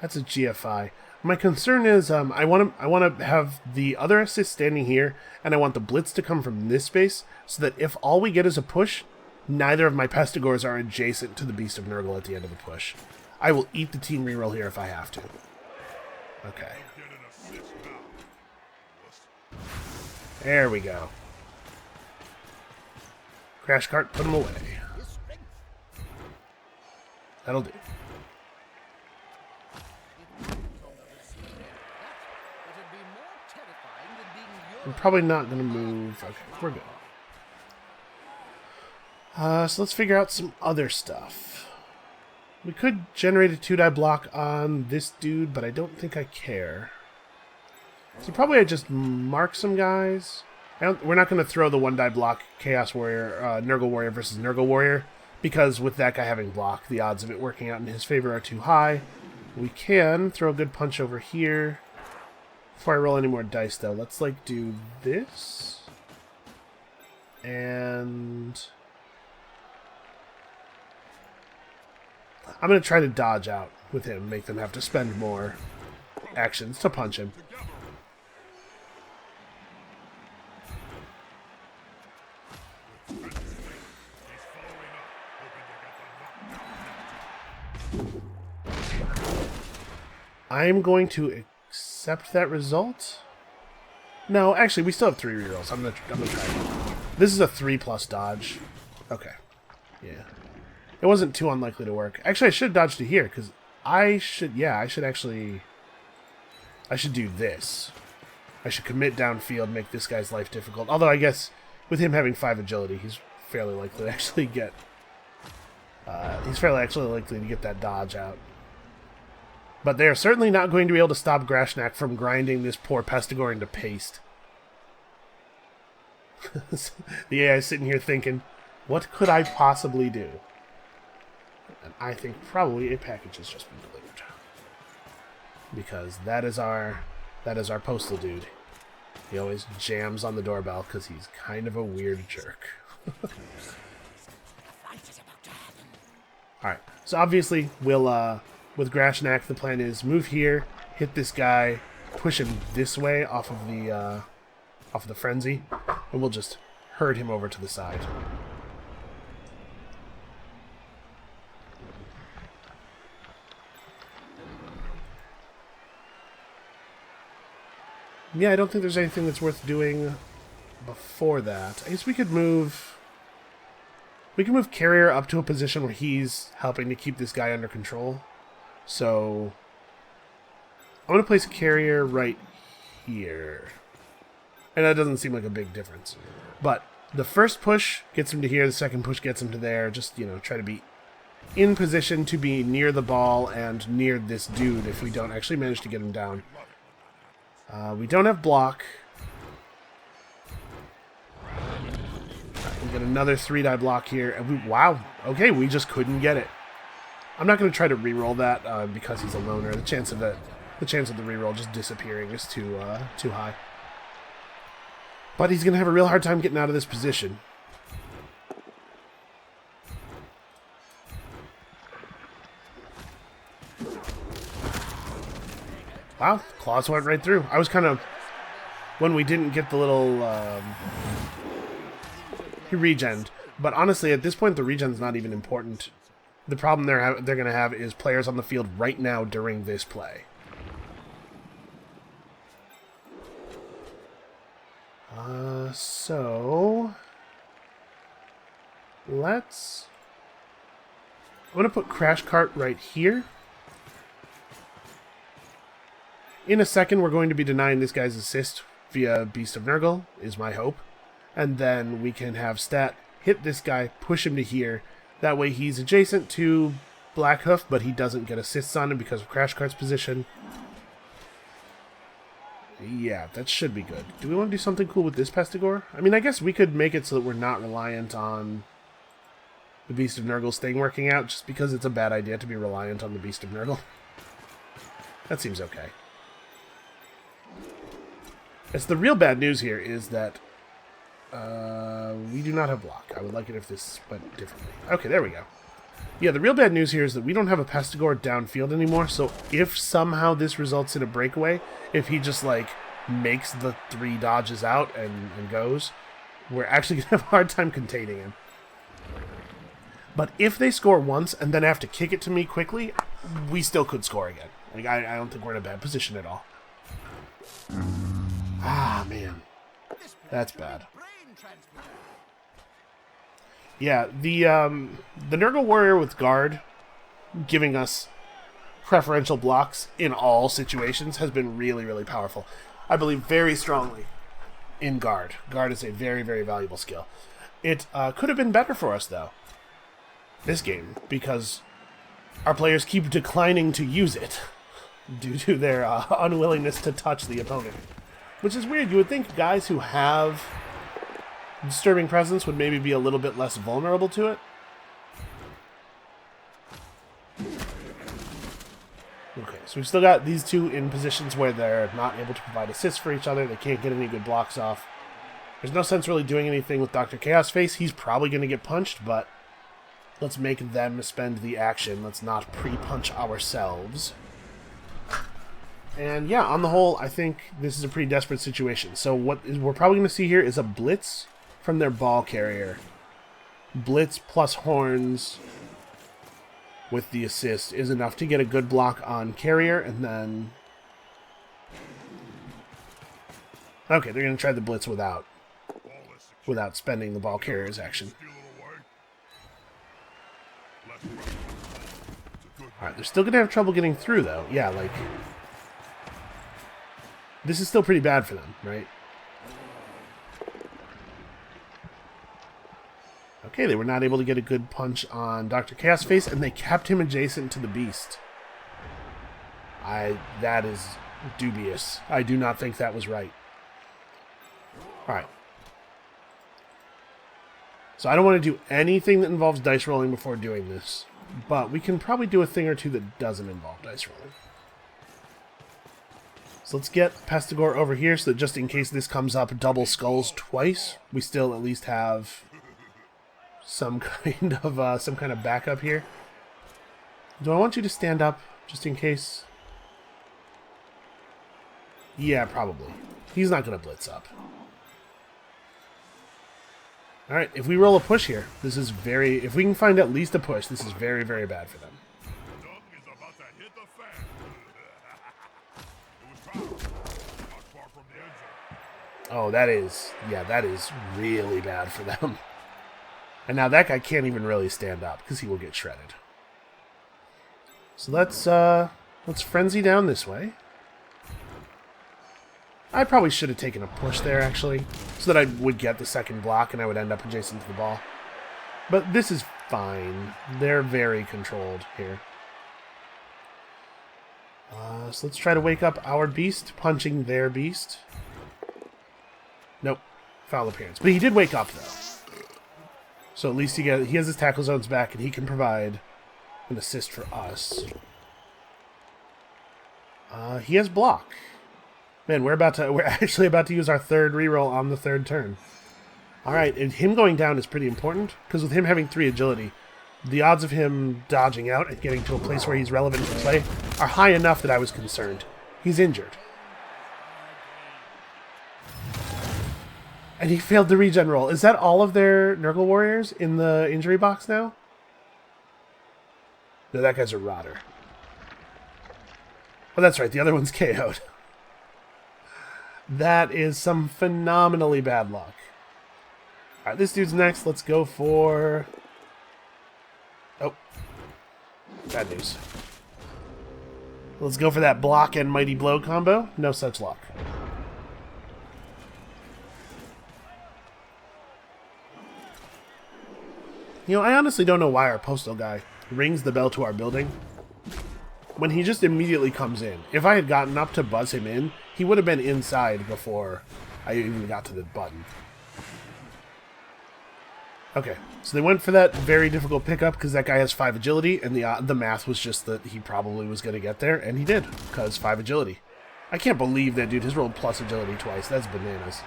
S1: That's a GFI. My concern is I want to have the other assist standing here, and I want the blitz to come from this space, so that if all we get is a push, neither of my Pestigors are adjacent to the Beast of Nurgle at the end of the push. I will eat the team reroll here if I have to. Okay. There we go. Crash cart, put him away. That'll do. We're probably not going to move. Okay, we're good. So let's figure out some other stuff. We could generate a 2-die block on this dude, but I don't think I care. So probably I just mark some guys. We're not going to throw the 1-die block Chaos Warrior, Nurgle Warrior versus Nurgle Warrior, because with that guy having block, the odds of it working out in his favor are too high. We can throw a good punch over here. Before I roll any more dice, though, let's, like, do this. And I'm going to try to dodge out with him, make them have to spend more actions to punch him. I'm going to accept that result. No, actually, we still have 3 rerolls. I'm gonna try it. This is a 3+ dodge. Okay. Yeah. It wasn't too unlikely to work. Actually, I should have dodged to here, because I should do this. I should commit downfield, make this guy's life difficult. Although, I guess, with him having 5 agility, he's fairly likely to actually get... that dodge out. But they're certainly not going to be able to stop Grashnak from grinding this poor Pestigore into paste. The AI is sitting here thinking, what could I possibly do? And I think probably a package has just been delivered. Because that is our postal dude. He always jams on the doorbell because he's kind of a weird jerk. Alright, so obviously we'll with Grashnak, the plan is move here, hit this guy, push him this way off of the frenzy, and we'll just herd him over to the side. Yeah, I don't think there's anything that's worth doing before that. I guess we could move Carrier up to a position where he's helping to keep this guy under control. So I'm going to place Carrier right here. And that doesn't seem like a big difference. But the first push gets him to here, the second push gets him to there. Just, try to be in position to be near the ball and near this dude if we don't actually manage to get him down. We don't have block. We get another 3-die block here. And wow, okay, we just couldn't get it. I'm not going to try to re-roll that because he's a loner. The chance of the re-roll just disappearing is too high. But he's going to have a real hard time getting out of this position. Wow, claws went right through. I was kind of... When we didn't get the little... he regened. But honestly, at this point, the regen's not even important. The problem they're going to have is players on the field right now during this play. So... Let's... I'm going to put Crash Cart right here. In a second, we're going to be denying this guy's assist via Beast of Nurgle, is my hope. And then we can have Stat hit this guy, push him to here. That way he's adjacent to Blackhoof, but he doesn't get assists on him because of Crash Cart's position. Yeah, that should be good. Do we want to do something cool with this Pestigore? I mean, I guess we could make it so that we're not reliant on the Beast of Nurgle's thing working out, just because it's a bad idea to be reliant on the Beast of Nurgle. That seems okay. It's the real bad news here is that we do not have block. I would like it if this went differently. Okay, there we go. Yeah, the real bad news here is that we don't have a Pestigore downfield anymore, so if somehow this results in a breakaway, if he just, like, makes the 3 dodges out and goes, we're actually going to have a hard time containing him. But if they score once and then have to kick it to me quickly, we still could score again. Like, I don't think we're in a bad position at all. Ah, man. That's bad. Yeah, the Nurgle Warrior with Guard giving us preferential blocks in all situations has been really, really powerful. I believe very strongly in Guard. Guard is a very, very valuable skill. It could have been better for us, though, this game, because our players keep declining to use it due to their unwillingness to touch the opponent. Which is weird. You would think guys who have disturbing presence would maybe be a little bit less vulnerable to it. Okay, so we've still got these two in positions where they're not able to provide assists for each other. They can't get any good blocks off. There's no sense really doing anything with Dr. Chaos Face. He's probably going to get punched, but let's make them spend the action. Let's not pre-punch ourselves. And yeah, on the whole, I think this is a pretty desperate situation. So what we're probably going to see here is a blitz from their ball carrier. Blitz plus horns with the assist is enough to get a good block on carrier, and then... Okay, they're going to try the blitz without spending the ball carrier's action. Alright, they're still going to have trouble getting through, though. Yeah, like... This is still pretty bad for them, right? Okay, they were not able to get a good punch on Dr. Chaos Face, and they kept him adjacent to the beast. That is dubious. I do not think that was right. Alright. So I don't want to do anything that involves dice rolling before doing this, but we can probably do a thing or two that doesn't involve dice rolling. So let's get Pestigore over here so that just in case this comes up double skulls twice, we still at least have some kind of backup here. Do I want you to stand up just in case? Yeah, probably. He's not going to blitz up. Alright, if we roll a push here, this is very... If we can find at least a push, this is very, very bad for them. Oh, that is... Yeah, that is really bad for them. And now that guy can't even really stand up, because he will get shredded. So let's frenzy down this way. I probably should have taken a push there, actually, so that I would get the second block and I would end up adjacent to the ball. But this is fine. They're very controlled here. So let's try to wake up our beast, punching their beast. Nope. Foul appearance. But he did wake up, though. So at least he has his tackle zones back, and he can provide an assist for us. He has block. Man, we're actually about to use our third reroll on the third turn. Alright, and him going down is pretty important, because with him having 3 agility, the odds of him dodging out and getting to a place where he's relevant to play are high enough that I was concerned. He's injured. And he failed the regen roll. Is that all of their Nurgle warriors in the injury box now? No, that guy's a rotter. Oh, that's right. The other one's KO'd. That is some phenomenally bad luck. Alright, this dude's next. Let's go for... Oh. Bad news. Let's go for that block and mighty blow combo. No such luck. You know, I honestly don't know why our postal guy rings the bell to our building when he just immediately comes in. If I had gotten up to buzz him in, he would have been inside before I even got to the button. Okay, so they went for that very difficult pickup because that guy has 5 agility, and the math was just that he probably was going to get there, and he did, because 5 agility. I can't believe that dude has rolled plus agility twice. That's bananas.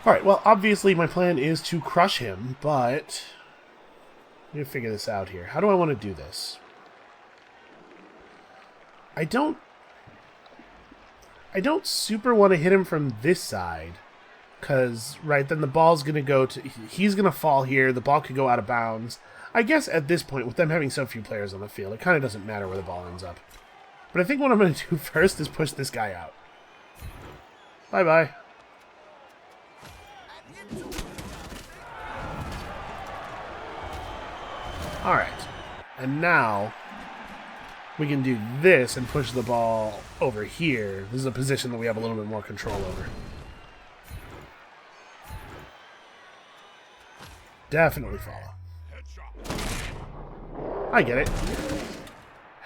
S1: Alright, well, obviously my plan is to crush him, but... Let me figure this out here. How do I want to do this? I don't super want to hit him from this side, because, right, then the ball's going to go to... He's going to fall here, the ball could go out of bounds. I guess at this point, with them having so few players on the field, it kind of doesn't matter where the ball ends up. But I think what I'm going to do first is push this guy out. Bye-bye. Alright, and now we can do this and push the ball over here. This is a position that we have a little bit more control over. Definitely follow. I get it.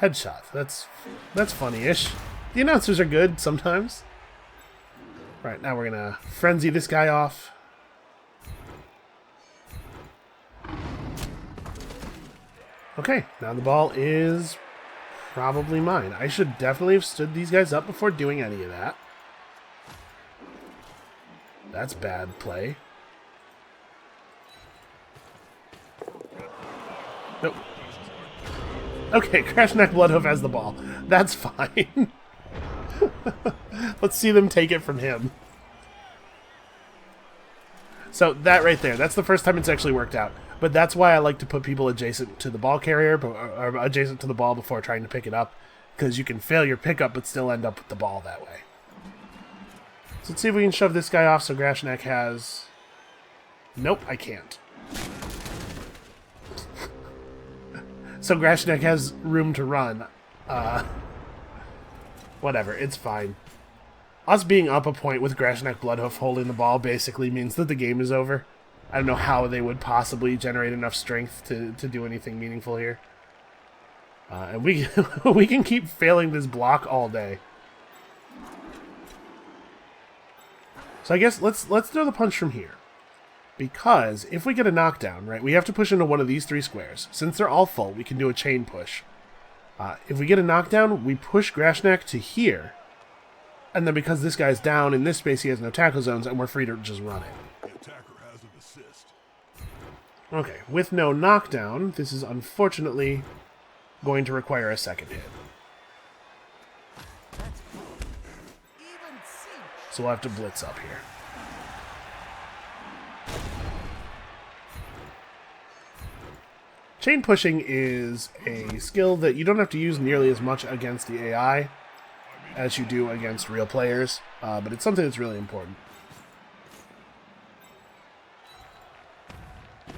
S1: Headshot. That's funny-ish. The announcers are good sometimes. Right, now we're going to frenzy this guy off. Okay, now the ball is probably mine. I should definitely have stood these guys up before doing any of that. That's bad play. Nope. Okay, Crashneck Bloodhoof has the ball. That's fine. Let's see them take it from him. So that right there, that's the first time it's actually worked out. But that's why I like to put people adjacent to the ball carrier, or adjacent to the ball before trying to pick it up. Because you can fail your pickup but still end up with the ball that way. So let's see if we can shove this guy off so Grashnak has... Nope, I can't. So Grashnak has room to run. Whatever, it's fine. Us being up a point with Grashnak Bloodhoof holding the ball basically means that the game is over. I don't know how they would possibly generate enough strength to do anything meaningful here. And we we can keep failing this block all day. So I guess let's throw the punch from here. Because if we get a knockdown, right, we have to push into one of these 3 squares. Since they're all full, we can do a chain push. If we get a knockdown, we push Grashnak to here. And then because this guy's down in this space, he has no tackle zones, and we're free to just run it.
S3: The attacker has an assist.
S1: Okay, with no knockdown, this is unfortunately going to require a second hit. So we'll have to blitz up here. Chain pushing is a skill that you don't have to use nearly as much against the AI as you do against real players, but it's something that's really important.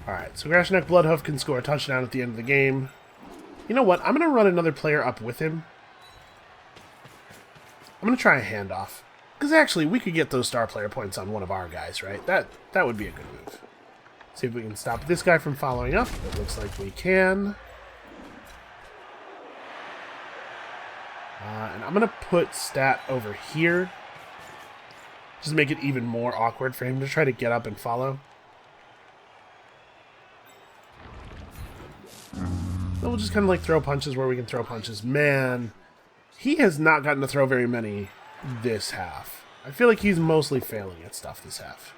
S1: Alright, so Grashnak Bloodhoof can score a touchdown at the end of the game. You know what? I'm going to run another player up with him. I'm going to try a handoff. Because actually, we could get those star player points on one of our guys, right? That would be a good move. See if we can stop this guy from following up. It looks like we can. And I'm going to put Stat over here. Just make it even more awkward for him to try to get up and follow. Then we'll just kind of like throw punches where we can throw punches. Man, he has not gotten to throw very many this half. I feel like he's mostly failing at stuff this half.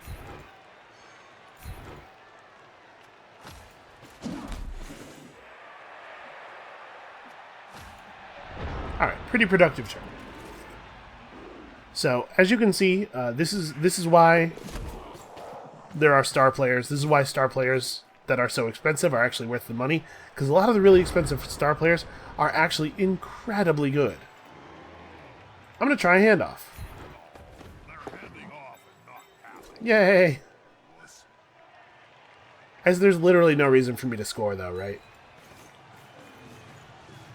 S1: Alright, pretty productive turn. So, as you can see, this is why there are star players. This is why star players that are so expensive are actually worth the money. Because a lot of the really expensive star players are actually incredibly good. I'm going to try a handoff. Yay! As there's literally no reason for me to score, though, right?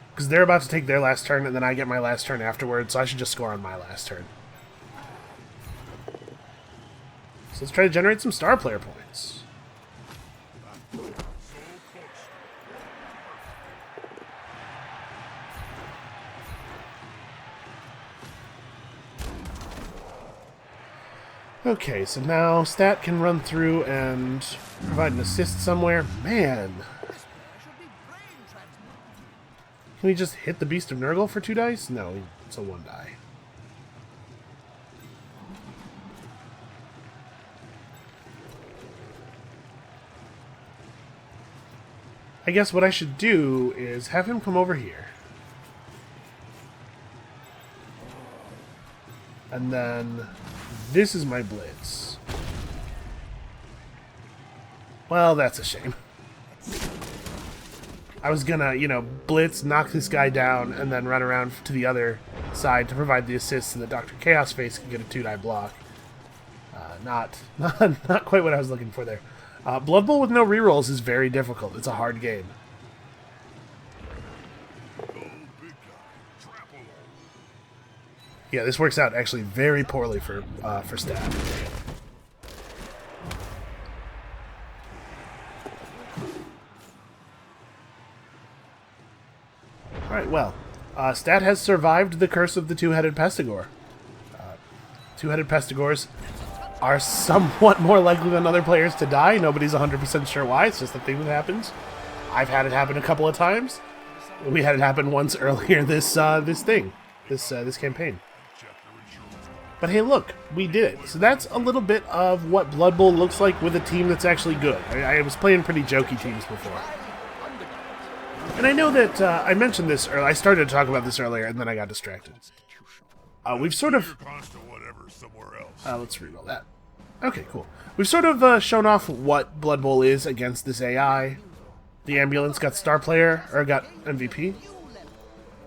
S1: Because they're about to take their last turn, and then I get my last turn afterwards, so I should just score on my last turn. So let's try to generate some star player points. Okay, so now Stat can run through and provide an assist somewhere. Man! Can we just hit the Beast of Nurgle for 2 dice? No, it's a 1 die. I guess what I should do is have him come over here. And then this is my blitz. Well, that's a shame. I was gonna, you know, blitz, knock this guy down, and then run around to the other side to provide the assist so that Dr. Chaos Face can get a 2-die block. Not quite what I was looking for there. Blood Bowl with no rerolls is very difficult. It's a hard game. Yeah, this works out actually very poorly for Stat. Alright, well, Stat has survived the curse of the 2-headed Pestigore. Two-headed pestigores are somewhat more likely than other players to die. Nobody's 100% sure why. It's just a thing that happens. I've had it happen a couple of times. We had it happen once earlier this campaign. But hey, look, we did it. So that's a little bit of what Blood Bowl looks like with a team that's actually good. I was playing pretty jokey teams before. And I know that I mentioned this earlier. I started to talk about this earlier, and then I got distracted. We've sort of... let's reroll that. Okay, cool. We've sort of shown off what Blood Bowl is against this AI. The ambulance got star player, or got MVP.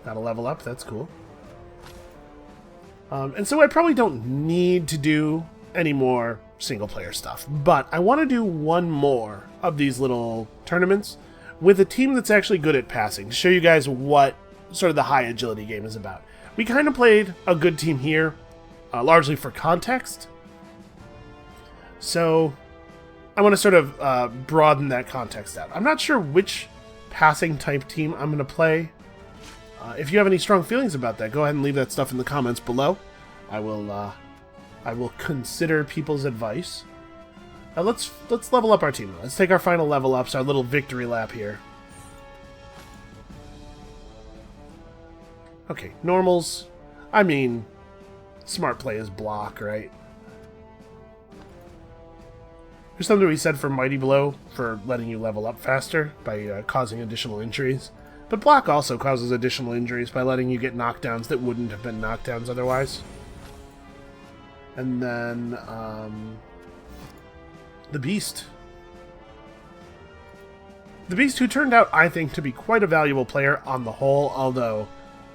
S1: Got a level up, that's cool. And so I probably don't need to do any more single player stuff, but I want to do one more of these little tournaments with a team that's actually good at passing, to show you guys what sort of the high agility game is about. We kind of played a good team here, largely for context. So I want to sort of broaden that context out. I'm not sure which passing type team I'm going to play. If you have any strong feelings about that, go ahead and leave that stuff in the comments below. I will consider people's advice. Let's level up our team. Let's take our final level ups, our little victory lap here. Okay, normals. I mean, smart play is block, right? There's something to be said for Mighty Blow for letting you level up faster by causing additional injuries. But block also causes additional injuries by letting you get knockdowns that wouldn't have been knockdowns otherwise. And then, the Beast. The Beast, who turned out, I think, to be quite a valuable player on the whole, although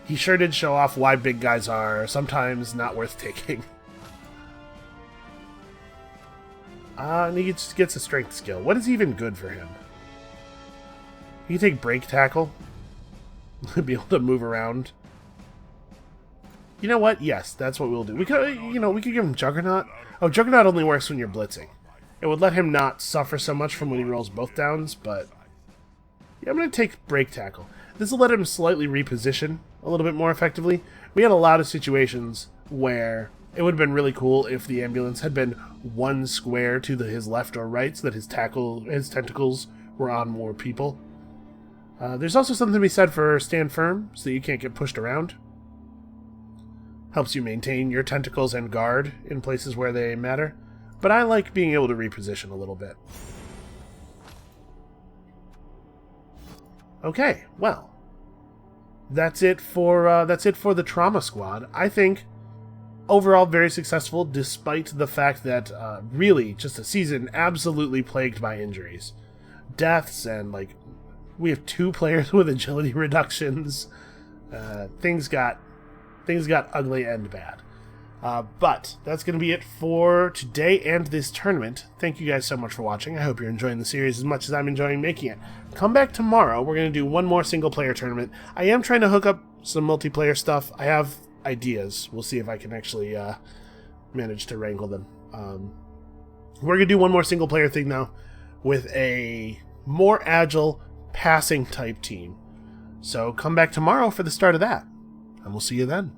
S1: he sure did show off why big guys are sometimes not worth taking. And he just gets a strength skill. What is even good for him? He can take break tackle. Be able to move around. You know what? Yes, that's what we'll do. We could, we could give him Juggernaut. Oh, Juggernaut only works when you're blitzing. It would let him not suffer so much from when he rolls both downs, but yeah, I'm going to take break tackle. This will let him slightly reposition a little bit more effectively. We had a lot of situations where it would have been really cool if the ambulance had been one square to his left or right, so that his tentacles were on more people. There's also something to be said for stand firm, so that you can't get pushed around. Helps you maintain your tentacles and guard in places where they matter. But I like being able to reposition a little bit. Okay, well, that's it for the Trauma Squad. I think overall very successful, despite the fact that really just a season absolutely plagued by injuries, deaths, and like we have 2 players with agility reductions. Things got ugly and bad. But that's going to be it for today and this tournament. Thank you guys so much for watching. I hope you're enjoying the series as much as I'm enjoying making it. Come back tomorrow. We're going to do one more single-player tournament. I am trying to hook up some multiplayer stuff. I have ideas. We'll see if I can actually manage to wrangle them. We're going to do one more single-player thing, though, with a more agile passing-type team. So come back tomorrow for the start of that, and we'll see you then.